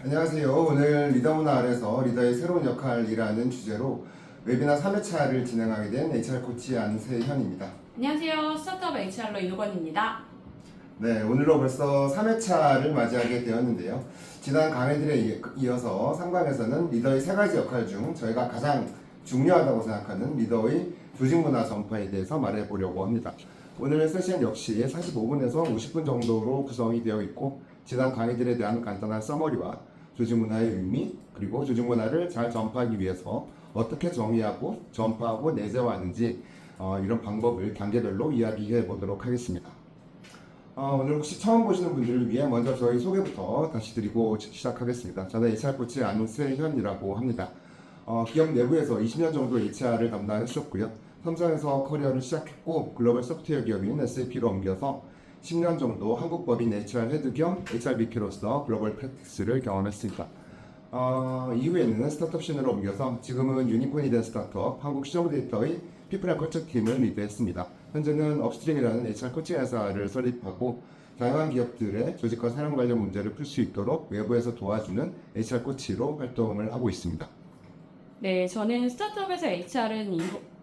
안녕하세요. 오늘 리더 문화 아래서 리더의 새로운 역할이라는 주제로 웨비나 3회차를 진행하게 된 HR 코치 안세현입니다. 안녕하세요. 스타트업 HR로 이노건입니다. 네, 오늘로 벌써 3회차를 맞이하게 되었는데요. 지난 강의들에 이어서 3강에서는 리더의 세 가지 역할 중 저희가 가장 중요하다고 생각하는 리더의 조직 문화 전파에 대해서 말해보려고 합니다. 오늘 세션 역시 45분에서 50분 정도로 구성이 되어 있고 지난 강의들에 대한 간단한 서머리와 조직 문화의 의미 그리고 조직 문화를 잘 전파하기 위해서 어떻게 정의하고 전파하고 내재화하는지 이런 방법을 단계별로 이야기해 보도록 하겠습니다. 오늘 혹시 처음 보시는 분들을 위해 먼저 저희 소개부터 다시 드리고 시작하겠습니다. 저는 HR 코치 안세현이라고 합니다. 기업 내부에서 20년 정도 HR을 담당했었고요. 삼성에서 커리어를 시작했고 글로벌 소프트웨어 기업인 SAP로 옮겨서 10년 정도 한국 법인 HR 헤드 겸 HRBP로서 글로벌 프랙티스를 경험했습니다. 이후에는 스타트업 씬으로 옮겨서 지금은 유니콘이 된 스타트업 한국 시정데이터의 피플 앤 컬처 팀을 리드했습니다. 현재는 업스트림이라는 HR 코칭 회사를 설립하고 다양한 기업들의 조직과 사람 관련 문제를 풀 수 있도록 외부에서 도와주는 HR 코치로 활동을 하고 있습니다. 네, 저는 스타트업에서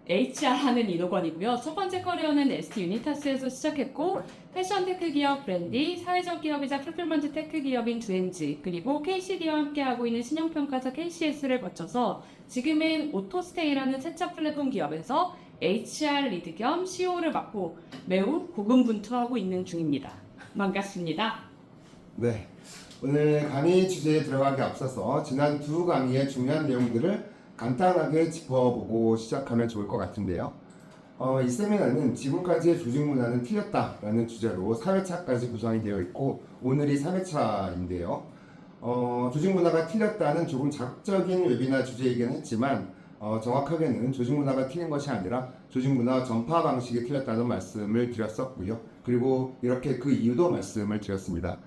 HR하는 이노건이고요. 첫 번째 커리어는 ST 유니타스에서 시작했고 패션 테크 기업 브랜디, 사회적 기업이자 풀필먼트 테크 기업인 두엔지, 그리고 KCD와 함께하고 있는 신용평가사 KCS를 거쳐서 지금은 오토스테이라는 세차 플랫폼 기업에서 HR 리드 겸 CEO를 맡고 매우 고군분투하고 있는 중입니다. 반갑습니다. 네, 오늘 강의 주제에 들어가기 앞서서 지난 두 강의의 중요한 내용들을 간단하게 짚어보고 시작하면 좋을 것 같은데요. 이 세미나는 지금까지의 조직 문화는 틀렸다라는 주제로 4회차까지 구성이 되어 있고 오늘이 3회차인데요. 조직 문화가 틀렸다는 조금 자극적인 웨비나 주제이긴 했지만 정확하게는 조직 문화가 틀린 것이 아니라 조직 문화 전파 방식이 틀렸다는 말씀을 드렸었고요. 그리고 이렇게 그 이유도 말씀을 드렸습니다.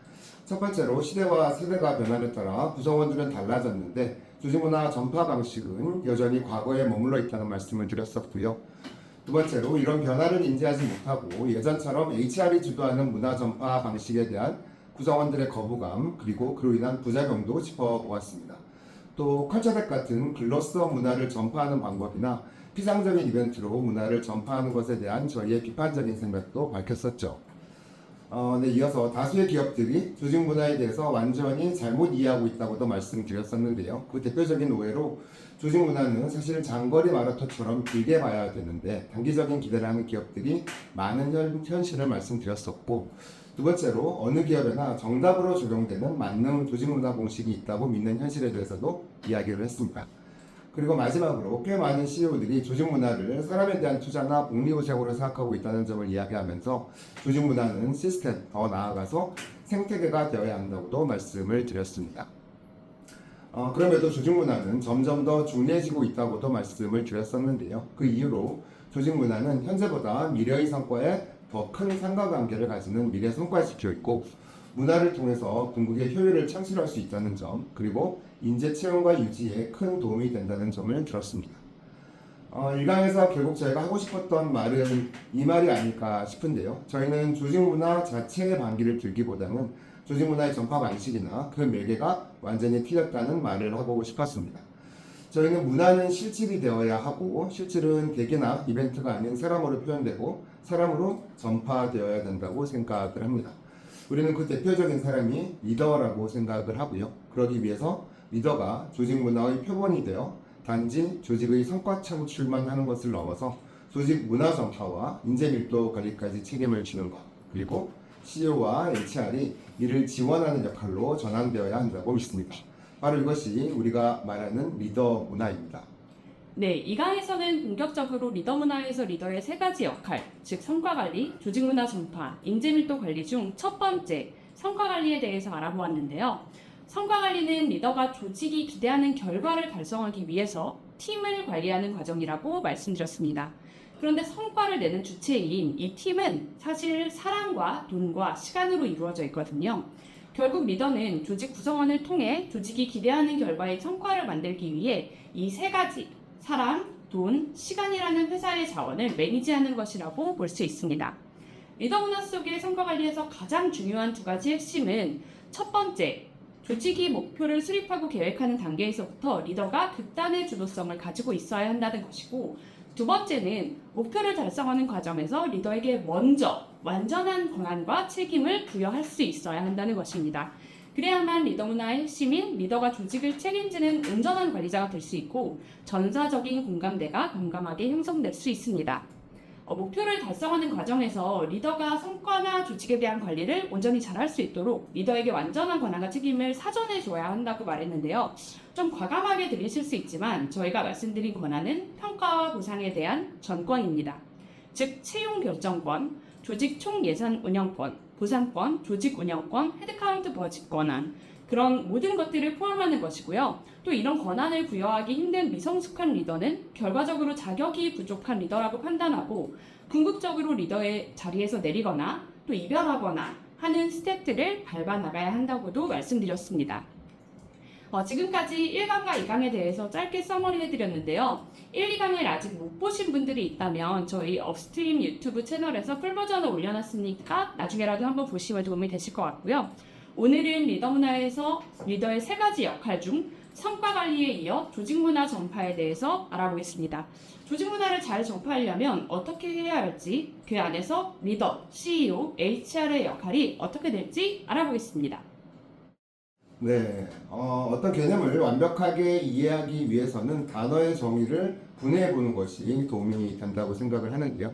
첫 번째로 시대와 세대가 변함에 따라 구성원들은 달라졌는데 조직 문화 전파 방식은 여전히 과거에 머물러 있다는 말씀을 드렸었고요. 두 번째로 이런 변화를 인지하지 못하고 예전처럼 HR이 주도하는 문화 전파 방식에 대한 구성원들의 거부감 그리고 그로 인한 부작용도 짚어보았습니다. 또 컬처덱 같은 글로서 문화를 전파하는 방법이나 피상적인 이벤트로 문화를 전파하는 것에 대한 저희의 비판적인 생각도 밝혔었죠. 네, 이어서 다수의 기업들이 조직 문화에 대해서 완전히 잘못 이해하고 있다고도 말씀드렸었는데요. 그 대표적인 오해로 조직 문화는 사실 장거리 마라톤처럼 길게 봐야 되는데 단기적인 기대를 하는 기업들이 많은 현실을 말씀드렸었고 두 번째로 어느 기업에나 정답으로 적용되는 만능 조직 문화 공식이 있다고 믿는 현실에 대해서도 이야기를 했습니다. 그리고 마지막으로 꽤 많은 CEO들이 조직 문화를 사람에 대한 투자나 복리후생으로 생각하고 있다는 점을 이야기하면서 조직 문화는 시스템, 더 나아가서 생태계가 되어야 한다고도 말씀을 드렸습니다. 그럼에도 조직 문화는 점점 더 중요해지고 있다고도 말씀을 드렸었는데요. 그 이유로 조직 문화는 현재보다 미래의 성과에 더 큰 상관관계를 가지는 미래 성과 지표있고 문화를 통해서 궁극의 효율을 창출할 수 있다는 점 그리고 인재 채용과 유지에 큰 도움이 된다는 점을 들었습니다. 1강에서 결국 저희가 하고 싶었던 말은 이 말이 아닐까 싶은데요. 저희는 조직 문화 자체의 반기를 들기보다는 조직 문화의 전파 방식이나 그 매개가 완전히 틀렸다는 말을 하고 싶었습니다. 저희는 문화는 실질이 되어야 하고 실질은 대기나 이벤트가 아닌 사람으로 표현되고 사람으로 전파되어야 된다고 생각을 합니다. 우리는 그 대표적인 사람이 리더라고 생각을 하고요. 그러기 위해서 리더가 조직 문화의 표본이 되어 단지 조직의 성과 창출만 하는 것을 넘어서 조직 문화 전파와 인재 밀도 관리까지 책임을 지는 것 그리고 CEO와 HR이 이를 지원하는 역할로 전환되어야 한다고 믿습니다. 바로 이것이 우리가 말하는 리더 문화입니다. 네, 이 강에서는 본격적으로 리더 문화에서 리더의 세 가지 역할, 즉 성과 관리, 조직 문화 전파, 인재 밀도 관리 중 첫 번째 성과 관리에 대해서 알아보았는데요. 성과 관리는 리더가 조직이 기대하는 결과를 달성하기 위해서 팀을 관리하는 과정이라고 말씀드렸습니다. 그런데 성과를 내는 주체인 이 팀은 사실 사람과 돈과 시간으로 이루어져 있거든요. 결국 리더는 조직 구성원을 통해 조직이 기대하는 결과의 성과를 만들기 위해 이 세 가지 사람, 돈, 시간이라는 회사의 자원을 매니지하는 것이라고 볼 수 있습니다. 리더 문화 속의 성과 관리에서 가장 중요한 두 가지 핵심은 첫 번째, 조직이 목표를 수립하고 계획하는 단계에서부터 리더가 극단의 주도성을 가지고 있어야 한다는 것이고, 두 번째는 목표를 달성하는 과정에서 리더에게 먼저 완전한 권한과 책임을 부여할 수 있어야 한다는 것입니다. 그래야만 리더 문화의 핵심인 리더가 조직을 책임지는 온전한 관리자가 될 수 있고, 전사적인 공감대가 건강하게 형성될 수 있습니다. 목표를 달성하는 과정에서 리더가 성과나 조직에 대한 관리를 온전히 잘할 수 있도록 리더에게 완전한 권한과 책임을 사전에 줘야 한다고 말했는데요. 좀 과감하게 들리실 수 있지만 저희가 말씀드린 권한은 평가와 보상에 대한 전권입니다. 즉 채용 결정권, 조직 총예산 운영권, 보상권, 조직 운영권, 헤드카운트 버짓 권한, 그런 모든 것들을 포함하는 것이고요. 또 이런 권한을 부여하기 힘든 미성숙한 리더는 결과적으로 자격이 부족한 리더라고 판단하고 궁극적으로 리더의 자리에서 내리거나 또 이별하거나 하는 스텝들을 밟아 나가야 한다고도 말씀드렸습니다. 지금까지 1강과 2강에 대해서 짧게 서머리해드렸는데요. 1, 2강을 아직 못 보신 분들이 있다면 저희 업스트림 유튜브 채널에서 풀버전을 올려놨으니까 나중에라도 한번 보시면 도움이 되실 것 같고요. 오늘은 리더 문화에서 리더의 3가지 역할 중 성과 관리에 이어 조직 문화 전파에 대해서 알아보겠습니다. 조직 문화를 잘 전파하려면 어떻게 해야 할지, 그 안에서 리더, CEO, HR의 역할이 어떻게 될지 알아보겠습니다. 네, 어떤 개념을 완벽하게 이해하기 위해서는 단어의 정의를 분해해보는 것이 도움이 된다고 생각을 하는데요.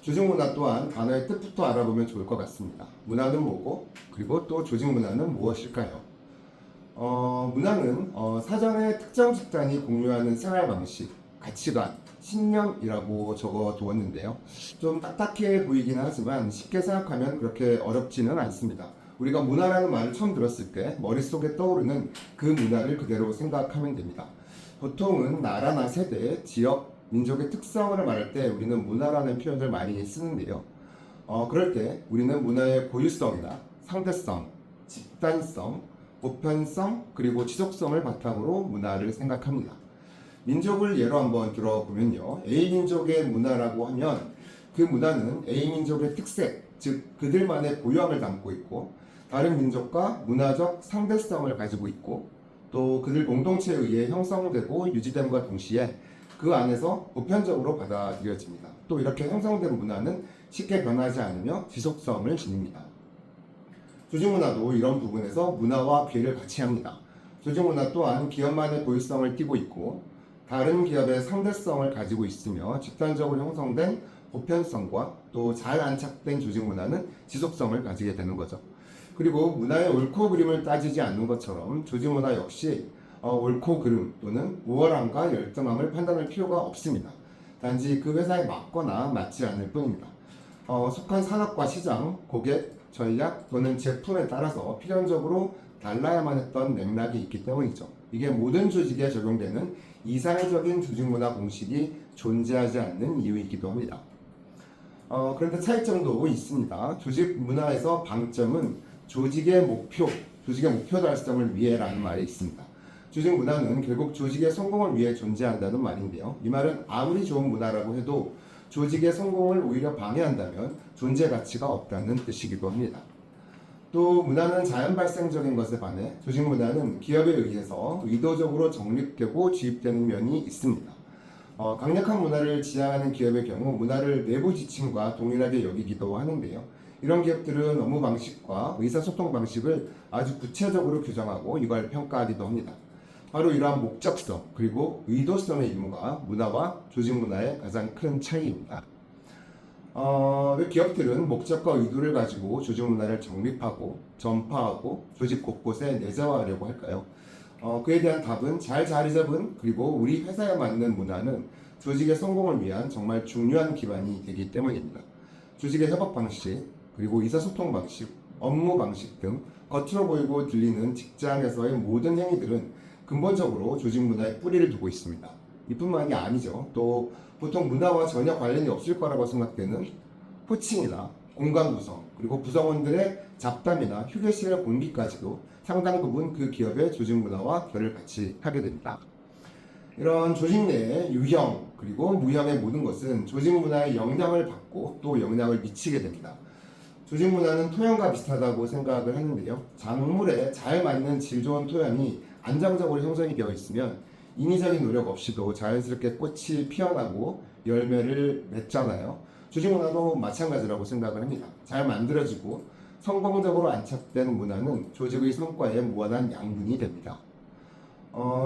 조직 문화 또한 단어의 뜻부터 알아보면 좋을 것 같습니다. 문화는 뭐고, 그리고 또 조직 문화는 무엇일까요? 문화는 사전에 특정 집단이 공유하는 생활 방식, 가치관, 신념이라고 적어 두었는데요. 좀 딱딱해 보이긴 하지만 쉽게 생각하면 그렇게 어렵지는 않습니다. 우리가 문화라는 말을 처음 들었을 때 머릿속에 떠오르는 그 문화를 그대로 생각하면 됩니다. 보통은 나라나 세대, 지역, 민족의 특성을 말할 때 우리는 문화라는 표현을 많이 쓰는데요. 그럴 때 우리는 문화의 고유성이나 상대성, 집단성, 보편성, 그리고 지속성을 바탕으로 문화를 생각합니다. 민족을 예로 한번 들어보면요. A민족의 문화라고 하면 그 문화는 A민족의 특색, 즉 그들만의 고유함을 담고 있고 다른 민족과 문화적 상대성을 가지고 있고 또 그들 공동체에 의해 형성되고 유지됨과 동시에 그 안에서 보편적으로 받아들여집니다. 또 이렇게 형성된 문화는 쉽게 변하지 않으며 지속성을 지닙니다. 조직 문화도 이런 부분에서 문화와 비례를 같이 합니다. 조직 문화 또한 기업만의 고유성을 띠고 있고 다른 기업의 상대성을 가지고 있으며 집단적으로 형성된 보편성과 또 잘 안착된 조직 문화는 지속성을 가지게 되는 거죠. 그리고 문화의 옳고 그름을 따지지 않는 것처럼 조직 문화 역시 옳고 그름 또는 우월함과 열등함을 판단할 필요가 없습니다. 단지 그 회사에 맞거나 맞지 않을 뿐입니다. 속한 산업과 시장, 고객, 전략 또는 제품에 따라서 필연적으로 달라야만 했던 맥락이 있기 때문이죠. 이게 모든 조직에 적용되는 이상적인 조직 문화 공식이 존재하지 않는 이유이기도 합니다. 그런데 차이점도 있습니다. 조직 문화에서 방점은 조직의 목표 달성을 위해라는 말이 있습니다. 조직 문화는 결국 조직의 성공을 위해 존재한다는 말인데요. 이 말은 아무리 좋은 문화라고 해도 조직의 성공을 오히려 방해한다면 존재 가치가 없다는 뜻이기도 합니다. 또 문화는 자연 발생적인 것에 반해 조직 문화는 기업에 의해서 의도적으로 정립되고 주입되는 면이 있습니다. 강력한 문화를 지향하는 기업의 경우 문화를 내부 지침과 동일하게 여기기도 하는데요. 이런 기업들은 업무 방식과 의사소통 방식을 아주 구체적으로 규정하고 이걸 평가하기도 합니다. 바로 이러한 목적성 그리고 의도성의 의무가 문화와 조직 문화의 가장 큰 차이입니다. 기업들은 목적과 의도를 가지고 조직 문화를 정립하고 전파하고 조직 곳곳에 내재화하려고 할까요? 그에 대한 답은 잘 자리 잡은 그리고 우리 회사에 맞는 문화는 조직의 성공을 위한 정말 중요한 기반이 되기 때문입니다. 조직의 협업 방식, 그리고 의사소통 방식, 업무 방식 등 겉으로 보이고 들리는 직장에서의 모든 행위들은 근본적으로 조직 문화에 뿌리를 두고 있습니다. 이뿐만이 아니죠. 또 보통 문화와 전혀 관련이 없을 거라고 생각되는 호칭이나 공간 구성, 그리고 구성원들의 잡담이나 휴게실 공기까지도 상당 부분 그 기업의 조직 문화와 결을 같이 하게 됩니다. 이런 조직 내의 유형 그리고 무형의 모든 것은 조직 문화에 영향을 받고 또 영향을 미치게 됩니다. 조직 문화는 토양과 비슷하다고 생각을 하는데요. 작물에 잘 맞는 질 좋은 토양이 안정적으로 형성이 되어 있으면 인위적인 노력 없이도 자연스럽게 꽃이 피어나고 열매를 맺잖아요. 조직 문화도 마찬가지라고 생각을 합니다. 잘 만들어지고 성공적으로 안착된 문화는 조직의 성과에 무한한 양분이 됩니다.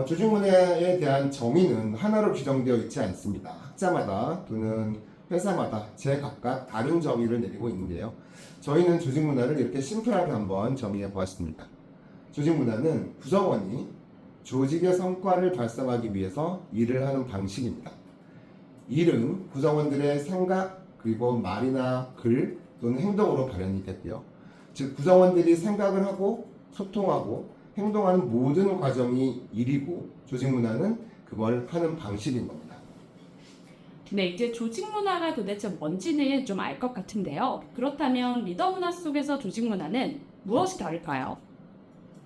조직 문화에 대한 정의는 하나로 규정되어 있지 않습니다. 학자마다 또는 회사마다 제각각 다른 정의를 내리고 있는데요. 저희는 조직 문화를 이렇게 심플하게 한번 정의해 보았습니다. 조직 문화는 구성원이 조직의 성과를 달성하기 위해서 일을 하는 방식입니다. 일은 구성원들의 생각 그리고 말이나 글 또는 행동으로 발현이 됐고요. 즉 구성원들이 생각을 하고 소통하고 행동하는 모든 과정이 일이고 조직 문화는 그걸 하는 방식인 겁니다. 네, 이제 조직 문화가 도대체 뭔지는 좀 알 것 같은데요. 그렇다면 리더 문화 속에서 조직 문화는 무엇이 다를까요?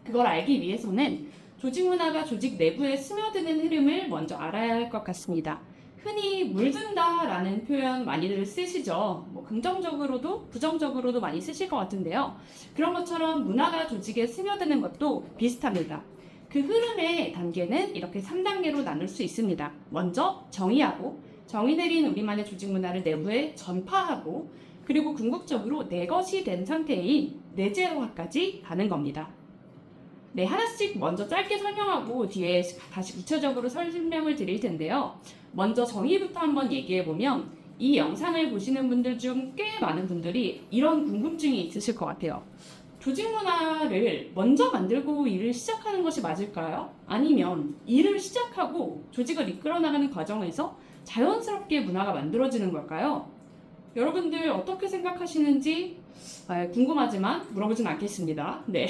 그걸 알기 위해서는 조직 문화가 조직 내부에 스며드는 흐름을 먼저 알아야 할 것 같습니다. 흔히 물든다라는 표현 많이들 쓰시죠. 뭐 긍정적으로도 부정적으로도 많이 쓰실 것 같은데요. 그런 것처럼 문화가 조직에 스며드는 것도 비슷합니다. 그 흐름의 단계는 이렇게 3단계로 나눌 수 있습니다. 먼저 정의하고 정의 내린 우리만의 조직 문화를 내부에 전파하고 그리고 궁극적으로 내 것이 된 상태인 내재화까지 가는 겁니다. 네, 하나씩 먼저 짧게 설명하고 뒤에 다시 구체적으로 설명을 드릴 텐데요. 먼저 정의부터 한번 얘기해보면 이 영상을 보시는 분들 중 꽤 많은 분들이 이런 궁금증이 있으실 것 같아요. 조직 문화를 먼저 만들고 일을 시작하는 것이 맞을까요? 아니면 일을 시작하고 조직을 이끌어 나가는 과정에서 자연스럽게 문화가 만들어지는 걸까요? 여러분들 어떻게 생각하시는지 궁금하지만 물어보진 않겠습니다. 네.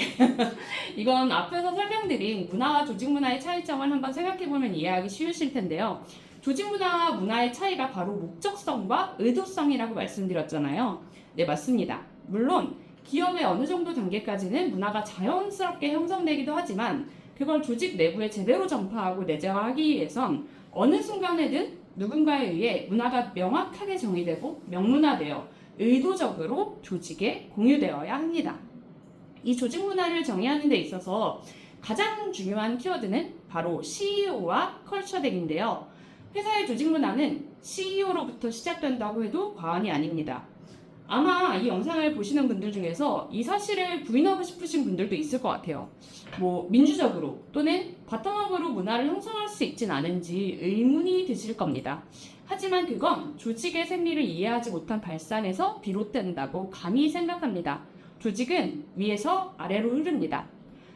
이건 앞에서 설명드린 문화와 조직 문화의 차이점을 한번 생각해보면 이해하기 쉬우실 텐데요. 조직 문화와 문화의 차이가 바로 목적성과 의도성이라고 말씀드렸잖아요. 네, 맞습니다. 물론 기업의 어느 정도 단계까지는 문화가 자연스럽게 형성되기도 하지만 그걸 조직 내부에 제대로 전파하고 내재화하기 위해선 어느 순간에든 누군가에 의해 문화가 명확하게 정의되고 명문화되어 의도적으로 조직에 공유되어야 합니다. 이 조직 문화를 정의하는 데 있어서 가장 중요한 키워드는 바로 CEO와 컬처덱인데요. 회사의 조직 문화는 CEO로부터 시작된다고 해도 과언이 아닙니다. 아마 이 영상을 보시는 분들 중에서 이 사실을 부인하고 싶으신 분들도 있을 것 같아요. 뭐 민주적으로 또는 바텀업으로 문화를 형성할 수 있진 않은지 의문이 드실 겁니다. 하지만 그건 조직의 생리를 이해하지 못한 발산에서 비롯된다고 감히 생각합니다. 조직은 위에서 아래로 흐릅니다.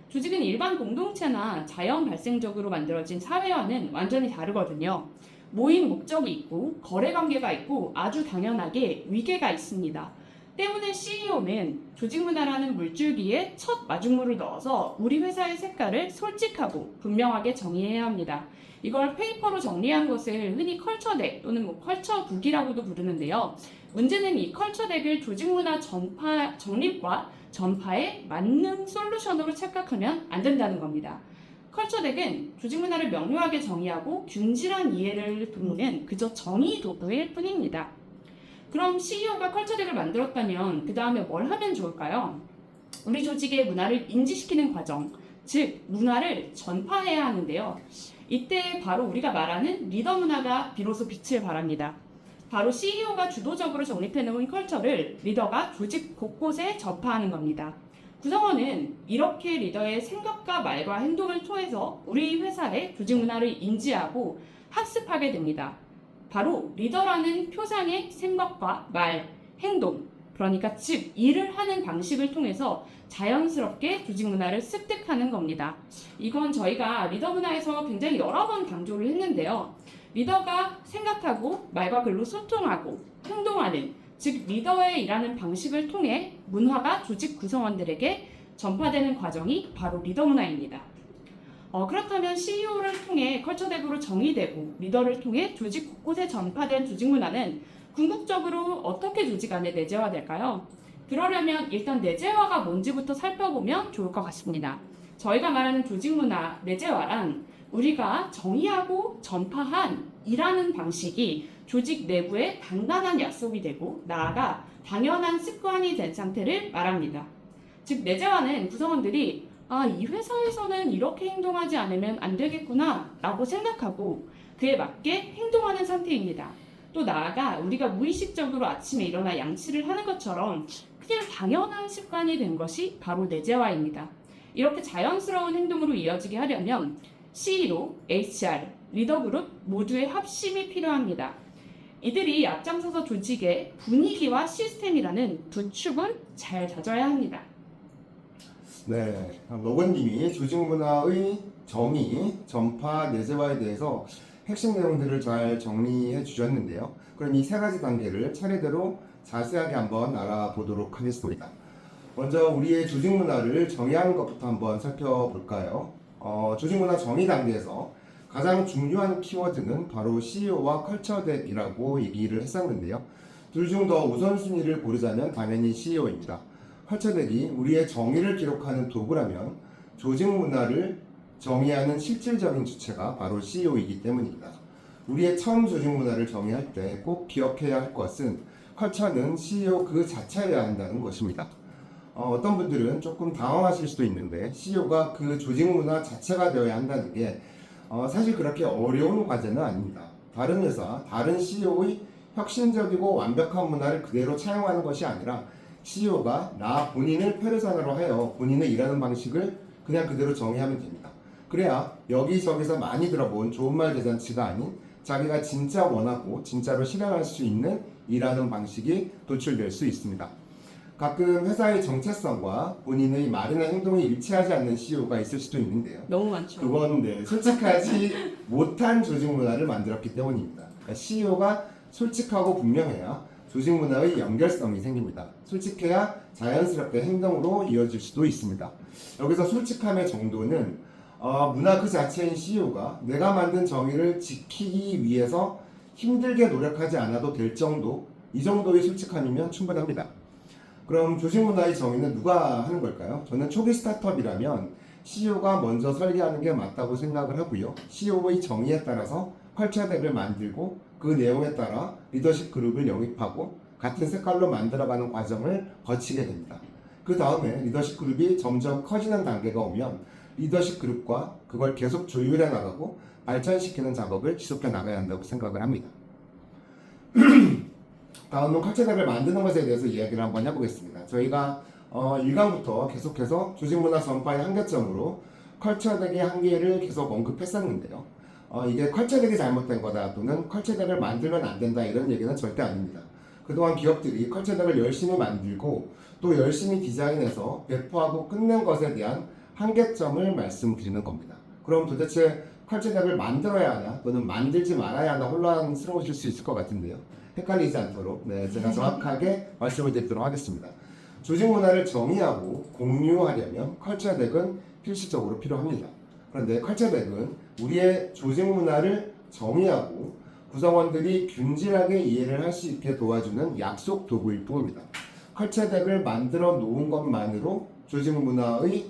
조직은 일반 공동체나 자연 발생적으로 만들어진 사회와는 완전히 다르거든요. 모임 목적이 있고 거래 관계가 있고 아주 당연하게 위계가 있습니다. 때문에 CEO는 조직 문화라는 물줄기에 첫 마중물을 넣어서 우리 회사의 색깔을 솔직하고 분명하게 정의해야 합니다. 이걸 페이퍼로 정리한 것을 흔히 컬처덱 또는 컬처북이라고도 부르는데요. 문제는 이 컬처덱을 조직 문화 정립과 전파에 맞는 솔루션으로 착각하면 안 된다는 겁니다. 컬처덱은 조직 문화를 명료하게 정의하고 균질한 이해를 돕는 그저 정의 도구일 뿐입니다. 그럼 CEO가 컬처덱을 만들었다면 그 다음에 뭘 하면 좋을까요? 우리 조직의 문화를 인지시키는 과정, 즉 문화를 전파해야 하는데요. 이때 바로 우리가 말하는 리더 문화가 비로소 빛을 발합니다. 바로 CEO가 주도적으로 정립해놓은 컬처를 리더가 조직 곳곳에 전파하는 겁니다. 구성원은 이렇게 리더의 생각과 말과 행동을 통해서 우리 회사의 조직 문화를 인지하고 학습하게 됩니다. 바로 리더라는 표상의 생각과 말, 행동, 그러니까 즉 일을 하는 방식을 통해서 자연스럽게 조직 문화를 습득하는 겁니다. 이건 저희가 리더 문화에서 굉장히 여러 번 강조를 했는데요. 리더가 생각하고 말과 글로 소통하고 행동하는 즉 리더의 일하는 방식을 통해 문화가 조직 구성원들에게 전파되는 과정이 바로 리더 문화입니다. 그렇다면 CEO를 통해 컬처덱으로 정의되고 리더를 통해 조직 곳곳에 전파된 조직 문화는 궁극적으로 어떻게 조직 안에 내재화될까요? 그러려면 일단 내재화가 뭔지부터 살펴보면 좋을 것 같습니다. 저희가 말하는 조직 문화, 내재화란 우리가 정의하고 전파한 이라는 방식이 조직 내부의 단단한 약속이 되고 나아가 당연한 습관이 된 상태를 말합니다. 즉 내재화는 구성원들이 이 회사에서는 이렇게 행동하지 않으면 안 되겠구나 라고 생각하고 그에 맞게 행동하는 상태입니다. 또 나아가 우리가 무의식적으로 아침에 일어나 양치를 하는 것처럼 그냥 당연한 습관이 된 것이 바로 내재화입니다. 이렇게 자연스러운 행동으로 이어지게 하려면 CEO, HR, 리더그룹 모두의 합심이 필요합니다. 이들이 앞장서서 조직의 분위기와 시스템이라는 두 축은 잘 다져야 합니다. 네, 로건님이 조직 문화의 정의, 전파, 내재화에 대해서 핵심 내용들을 잘 정리해 주셨는데요. 그럼 이 세 가지 단계를 차례대로 자세하게 한번 알아보도록 하겠습니다. 먼저 우리의 조직 문화를 정의하는 것부터 한번 살펴볼까요? 조직 문화 정의 단계에서 가장 중요한 키워드는 바로 CEO와 컬처덱이라고 얘기를 했었는데요. 둘 중 더 우선순위를 고르자면 당연히 CEO입니다. 컬처덱이 우리의 정의를 기록하는 도구라면 조직 문화를 정의하는 실질적인 주체가 바로 CEO이기 때문입니다. 우리의 처음 조직 문화를 정의할 때 꼭 기억해야 할 것은 컬처는 CEO 그 자체여야 한다는 것입니다. 어떤 분들은 조금 당황하실 수도 있는데 CEO가 그 조직 문화 자체가 되어야 한다는 게 사실 그렇게 어려운 과제는 아닙니다. 다른 회사, 다른 CEO의 혁신적이고 완벽한 문화를 그대로 차용하는 것이 아니라 CEO가 나 본인을 페르소나로 하여 본인의 일하는 방식을 그냥 그대로 정의하면 됩니다. 그래야 여기저기서 많이 들어본 좋은 말 대잔치가 아닌 자기가 진짜 원하고 진짜로 실행할 수 있는 일하는 방식이 도출될 수 있습니다. 가끔 회사의 정체성과 본인의 말이나 행동이 일치하지 않는 CEO가 있을 수도 있는데요. 너무 많죠. 그건 솔직하지 못한 조직 문화를 만들었기 때문입니다. 그러니까 CEO가 솔직하고 분명해야 조직 문화의 연결성이 생깁니다. 솔직해야 자연스럽게 행동으로 이어질 수도 있습니다. 여기서 솔직함의 정도는 문화 그 자체인 CEO가 내가 만든 정의를 지키기 위해서 힘들게 노력하지 않아도 될 정도, 이 정도의 솔직함이면 충분합니다. 그럼 조직 문화의 정의는 누가 하는 걸까요? 저는 초기 스타트업이라면 CEO가 먼저 설계하는 게 맞다고 생각을 하고요. CEO의 정의에 따라서 컬처덱을 만들고 그 내용에 따라 리더십 그룹을 영입하고 같은 색깔로 만들어가는 과정을 거치게 됩니다. 그 다음에 리더십 그룹이 점점 커지는 단계가 오면 리더십 그룹과 그걸 계속 조율해 나가고 발전시키는 작업을 지속해 나가야 한다고 생각을 합니다. 다음은 컬처덱을 만드는 것에 대해서 이야기를 한번 해보겠습니다. 저희가 1강부터 계속해서 조직문화 전파의 한계점으로 컬처덱의 한계를 계속 언급했었는데요. 이게 컬처덱이 잘못된 거다 또는 컬처덱을 만들면 안 된다 이런 얘기는 절대 아닙니다. 그동안 기업들이 컬처덱을 열심히 만들고 또 열심히 디자인해서 배포하고 끝낸 것에 대한 한계점을 말씀드리는 겁니다. 그럼 도대체 컬처덱을 만들어야 하나 또는 만들지 말아야 하나 혼란스러우실 수 있을 것 같은데요. 헷갈리지 않도록 제가 정확하게 말씀을 드리도록 하겠습니다. 조직 문화를 정의하고 공유하려면 컬처덱은 필수적으로 필요합니다. 그런데 컬처덱은 우리의 조직 문화를 정의하고 구성원들이 균질하게 이해를 할 수 있게 도와주는 약속 도구일 뿐입니다. 컬처덱을 만들어 놓은 것만으로 조직 문화의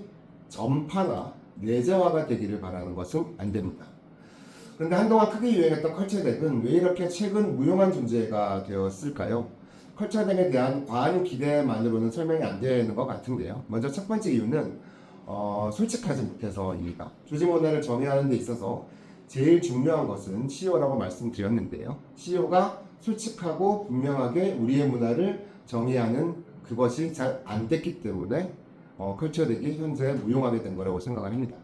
전파나 내재화가 되기를 바라는 것은 안 됩니다. 그런데 한동안 크게 유행했던 컬처덱은 왜 이렇게 최근 무용한 존재가 되었을까요? 컬처덱에 대한 과한 기대만으로는 설명이 안 되는 것 같은데요. 먼저 첫 번째 이유는 솔직하지 못해서입니다. 조직 문화를 정의하는 데 있어서 제일 중요한 것은 CEO라고 말씀드렸는데요. CEO가 솔직하고 분명하게 우리의 문화를 정의하는 그것이 잘 안 됐기 때문에 컬처덱이 현재 무용하게 된 거라고 생각을 합니다.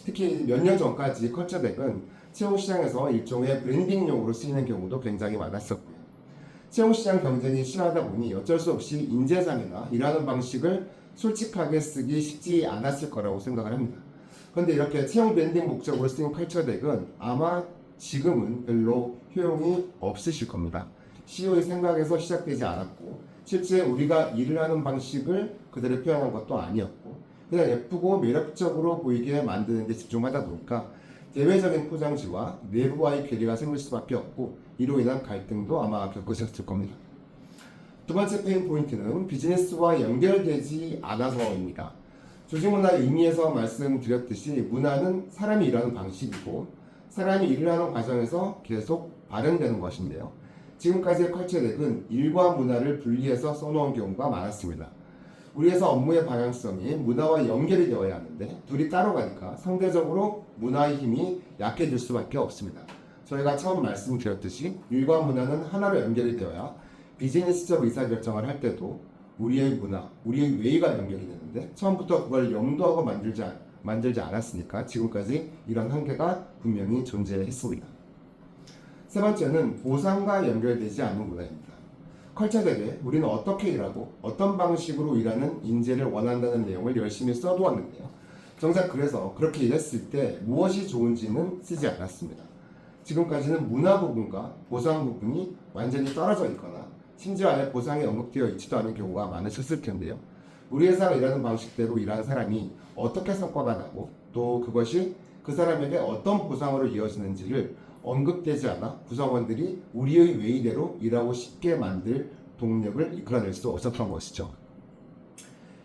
특히 몇 년 전까지 컬처덱은 채용 시장에서 일종의 브랜딩용으로 쓰이는 경우도 굉장히 많았었고요. 채용 시장 경쟁이 심하다 보니 어쩔 수 없이 인재상이나 일하는 방식을 솔직하게 쓰기 쉽지 않았을 거라고 생각을 합니다. 그런데 이렇게 채용 브랜딩 목적으로 쓰인 컬처덱은 아마 지금은 별로 효용이 없으실 겁니다. CEO의 생각에서 시작되지 않았고 실제 우리가 일을 하는 방식을 그대로 표현한 것도 아니었고 그냥 예쁘고 매력적으로 보이게 만드는 데 집중하다 보니까 대외적인 포장지와 내부와의 괴리가 생길 수밖에 없고 이로 인한 갈등도 아마 겪으셨을 겁니다. 두 번째 페인 포인트는 비즈니스와 연결되지 않아서입니다. 조직 문화 의미에서 말씀드렸듯이 문화는 사람이 일하는 방식이고 사람이 일을 하는 과정에서 계속 발현되는 것인데요. 지금까지의 컬처덱은 일과 문화를 분리해서 써놓은 경우가 많았습니다. 우리 회사 업무의 방향성이 문화와 연결이 되어야 하는데 둘이 따로 가니까 상대적으로 문화의 힘이 약해질 수밖에 없습니다. 저희가 처음 말씀드렸듯이 일과 문화는 하나로 연결이 되어야 비즈니스적 의사결정을 할 때도 우리의 문화, 우리의 외의가 연결이 되는데 처음부터 그걸 염두하고 만들지 않았으니까 지금까지 이런 한계가 분명히 존재했습니다. 세 번째는 보상과 연결되지 않는 문화입니다. 컬처덱에 우리는 어떻게 일하고 어떤 방식으로 일하는 인재를 원한다는 내용을 열심히 써두었는데요. 정작 그래서 그렇게 일했을 때 무엇이 좋은지는 쓰지 않았습니다. 지금까지는 문화 부분과 보상 부분이 완전히 떨어져 있거나 심지어 아예 보상이 언급되어 있지도 않은 경우가 많으셨을 텐데요. 우리 회사가 일하는 방식대로 일하는 사람이 어떻게 성과가 나고 또 그것이 그 사람에게 어떤 보상으로 이어지는지를 언급되지 않아 구성원들이 우리의 외의대로 일하고 싶게 만들 동력을 이끌어낼 수 없었던 것이죠.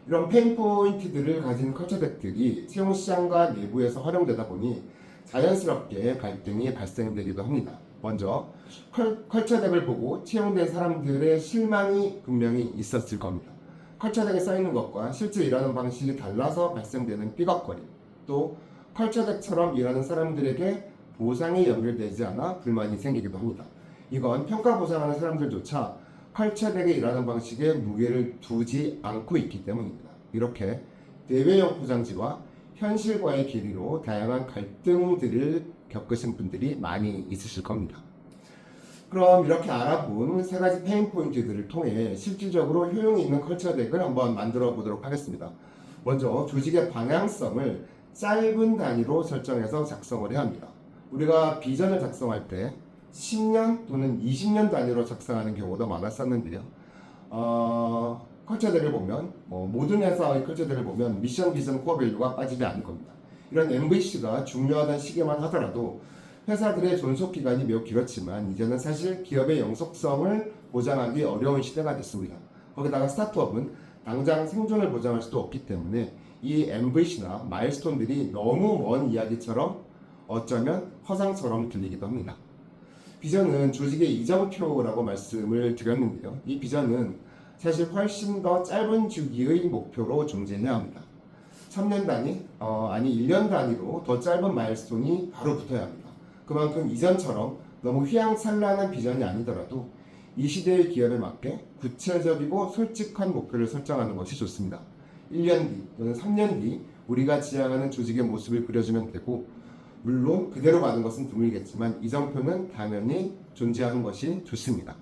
이런 페인 포인트들을 가진 컬처덱들이 채용 시장과 내부에서 활용되다 보니 자연스럽게 갈등이 발생되기도 합니다. 먼저 컬처덱을 보고 채용된 사람들의 실망이 분명히 있었을 겁니다. 컬처덱에 써있는 것과 실제 일하는 방식이 달라서 발생되는 삐걱거림, 또 컬처덱처럼 일하는 사람들에게 보상이 연결되지 않아 불만이 생기기도 합니다. 이건 평가 보상하는 사람들조차 컬처덱에 일하는 방식에 무게를 두지 않고 있기 때문입니다. 이렇게 대외형 포장지와 현실과의 괴리로 다양한 갈등들을 겪으신 분들이 많이 있으실 겁니다. 그럼 이렇게 알아본 세 가지 페인 포인트들을 통해 실질적으로 효용이 있는 컬처덱을 한번 만들어 보도록 하겠습니다. 먼저 조직의 방향성을 짧은 단위로 설정해서 작성을 해야 합니다. 우리가 비전을 작성할 때 10년 또는 20년 단위로 작성하는 경우도 많았었는데요. 컬처들을 보면 모든 회사의 컬처들을 보면 미션, 비전, 코어 밸류가 빠지지 않을 겁니다. 이런 MVC가 중요하다는 시기만 하더라도 회사들의 존속 기간이 매우 길었지만 이제는 사실 기업의 영속성을 보장하기 어려운 시대가 됐습니다. 거기다가 스타트업은 당장 생존을 보장할 수도 없기 때문에 이 MVC나 마일스톤들이 너무 먼 이야기처럼 어쩌면 허상처럼 들리기도 합니다. 비전은 조직의 이정표라고 말씀을 드렸는데요. 이 비전은 사실 훨씬 더 짧은 주기의 목표로 존재해야 합니다. 3년 단위, 아니 1년 단위로 더 짧은 마일스톤이 바로 붙어야 합니다. 그만큼 이전처럼 너무 휘황찬란한 비전이 아니더라도 이 시대의 기업에 맞게 구체적이고 솔직한 목표를 설정하는 것이 좋습니다. 1년 뒤 또는 3년 뒤 우리가 지향하는 조직의 모습을 그려주면 되고 물론 그대로 가는 것은 드물겠지만 이정표는 당연히 존재하는 것이 좋습니다.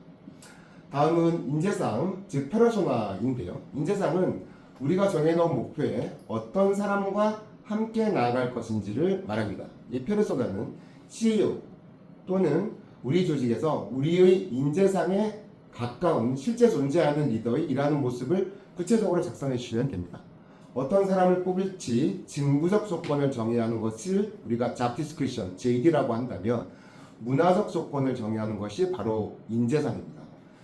다음은 인재상, 즉 페르소나인데요. 인재상은 우리가 정해놓은 목표에 어떤 사람과 함께 나아갈 것인지를 말합니다. 이 페르소나는 CEO 또는 우리 조직에서 우리의 인재상에 가까운 실제 존재하는 리더의 일하는 모습을 구체적으로 작성해 주시면 됩니다. 어떤 사람을 뽑을지 직무적 조건을 정의하는 것을 우리가 job description, JD라고 한다면 문화적 조건을 정의하는 것이 바로 인재상입니다.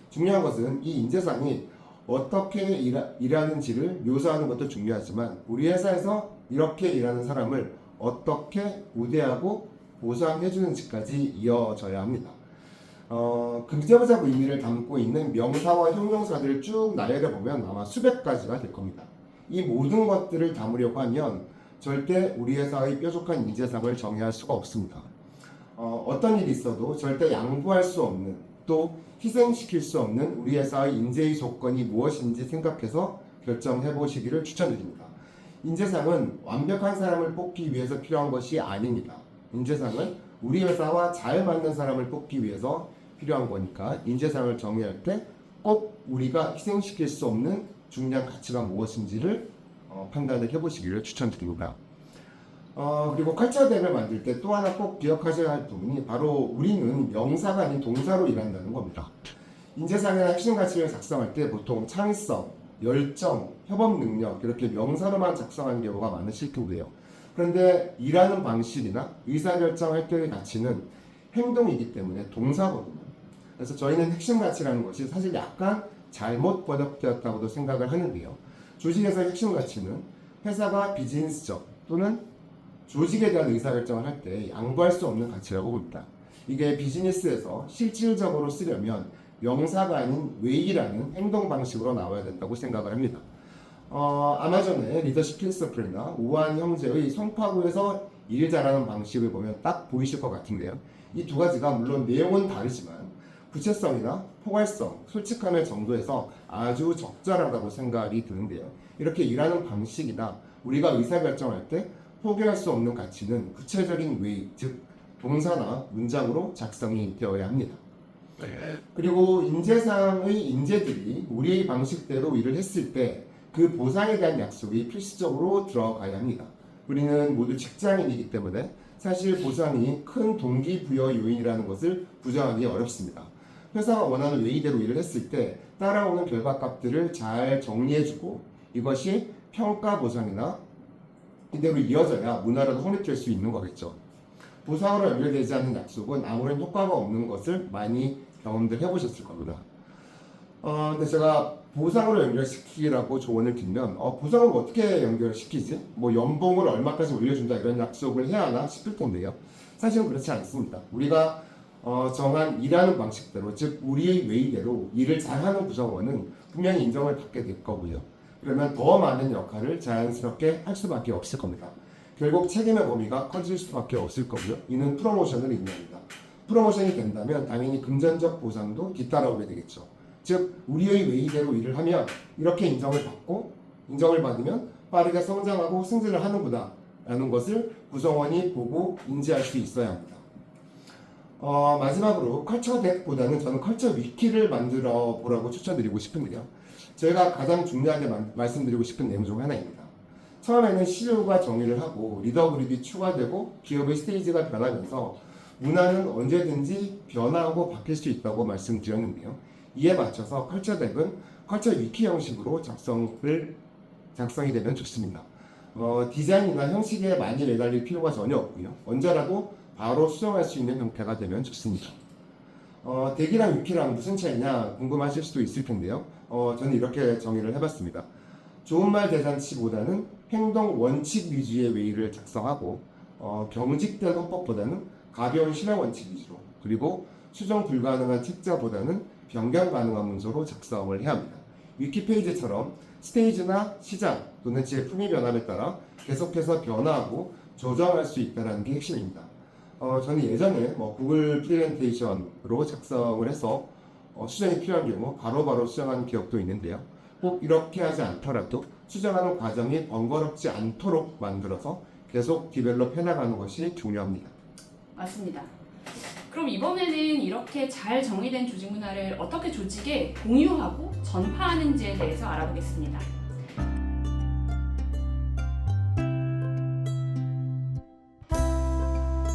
중요한 것은 이 인재상이 어떻게 일하는지를 묘사하는 것도 중요하지만 우리 회사에서 이렇게 일하는 사람을 어떻게 우대하고 보상해주는지까지 이어져야 합니다. 긍정적 의미를 담고 있는 명사와 형용사들을 쭉 나열해보면 아마 수백 가지가 될 겁니다. 이 모든 것들을 담으려고 하면 절대 우리 회사의 뾰족한 인재상을 정의할 수가 없습니다. 어떤 일이 있어도 절대 양보할 수 없는 또 희생시킬 수 없는 우리 회사의 인재의 조건이 무엇인지 생각해서 결정해 보시기를 추천드립니다. 인재상은 완벽한 사람을 뽑기 위해서 필요한 것이 아닙니다. 인재상은 우리 회사와 잘 맞는 사람을 뽑기 위해서 필요한 거니까 인재상을 정의할 때 꼭 우리가 희생시킬 수 없는 중요한 가치가 무엇인지를 판단을 해보시기를 추천드립니다. 그리고 컬처덱을 만들 때 또 하나 꼭 기억하셔야 할 부분이 바로 우리는 명사가 아닌 동사로 일한다는 겁니다. 인재상이나 핵심 가치를 작성할 때 보통 창의성, 열정, 협업 능력 이렇게 명사로만 작성하는 경우가 많으실 텐데요. 그런데 일하는 방식이나 의사결정할 때의 가치는 행동이기 때문에 동사거든요. 그래서 저희는 핵심 가치라는 것이 사실 약간 잘못 번역되었다고도 생각을 하는데요. 조직에서의 핵심 가치는 회사가 비즈니스적 또는 조직에 대한 의사결정을 할 때 양보할 수 없는 가치라고 봅니다. 이게 비즈니스에서 실질적으로 쓰려면 명사가 아닌 웨이라는 행동 방식으로 나와야 된다고 생각을 합니다. 아마존의 리더십 필서플이나 우한 형제의 성파구에서 일 잘하는 방식을 보면 딱 보이실 것 같은데요. 이 두 가지가 물론 내용은 다르지만 구체성이나 포괄성, 솔직함의 정도에서 아주 적절하다고 생각이 드는데요. 이렇게 일하는 방식이나 우리가 의사결정할 때 포기할 수 없는 가치는 구체적인 웨이, 즉 동사나 문장으로 작성이 되어야 합니다. 그리고 인재상의 인재들이 우리의 방식대로 일을 했을 때 그 보상에 대한 약속이 필수적으로 들어가야 합니다. 우리는 모두 직장인이기 때문에 사실 보상이 큰 동기부여 요인이라는 것을 부정하기 어렵습니다. 회사가 원하는 웨이대로 일을 했을 때 따라오는 결과값들을 잘 정리해주고 이것이 평가 보상이나 이대로 이어져야 문화라도 확립될 수 있는 거겠죠. 보상으로 연결되지 않는 약속은 아무런 효과가 없는 것을 많이 경험들 해보셨을 겁니다. 근데 제가 보상으로 연결시키라고 조언을 드리면 보상을 어떻게 연결시키지? 뭐 연봉을 얼마까지 올려준다 이런 약속을 해야 하나 싶을 텐데요. 사실은 그렇지 않습니다. 우리가 정한 일하는 방식대로 즉 우리의 웨이대로 일을 잘하는 구성원은 분명히 인정을 받게 될 거고요. 그러면 더 많은 역할을 자연스럽게 할 수밖에 없을 겁니다. 결국 책임의 범위가 커질 수밖에 없을 거고요. 이는 프로모션을 의미합니다. 프로모션이 된다면 당연히 금전적 보상도 뒤따라오게 되겠죠. 즉 우리의 웨이대로 일을 하면 이렇게 인정을 받고 인정을 받으면 빠르게 성장하고 승진을 하는구나 라는 것을 구성원이 보고 인지할 수 있어야 합니다. 마지막으로 컬처 덱보다는 저는 컬처 위키를 만들어 보라고 추천드리고 싶은데요. 저희가 가장 중요하게 말씀드리고 싶은 내용 중 하나입니다. 처음에는 CEO가 정의를 하고 리더 그룹이 추가되고 기업의 스테이지가 변하면서 문화는 언제든지 변화하고 바뀔 수 있다고 말씀드렸는데요. 이에 맞춰서 컬처 덱은 컬처 위키 형식으로 작성이 되면 좋습니다. 디자인이나 형식에 많이 매달릴 필요가 전혀 없고요. 언제라도 바로 수정할 수 있는 형태가 되면 좋습니다. 덱이랑 위키랑 무슨 차이냐 궁금하실 수도 있을 텐데요. 저는 이렇게 정의를 해봤습니다. 좋은 말 대잔치보다는 행동 원칙 위주의 웨이를 작성하고 경직된 헌법보다는 가벼운 실행 원칙 위주로 그리고 수정 불가능한 책자보다는 변경 가능한 문서로 작성을 해야 합니다. 위키 페이지처럼 스테이지나 시장 또는 제품이 변함에 따라 계속해서 변화하고 조정할 수 있다는 게 핵심입니다. 저는 예전에 구글 프레젠테이션으로 작성을 해서 수정이 필요한 경우 바로바로 수정하는 기억도 있는데요. 꼭 이렇게 하지 않더라도 수정하는 과정이 번거롭지 않도록 만들어서 계속 디벨롭 해나가는 것이 중요합니다. 맞습니다. 그럼 이번에는 이렇게 잘 정의된 조직 문화를 어떻게 조직에 공유하고 전파하는지에 대해서 알아보겠습니다.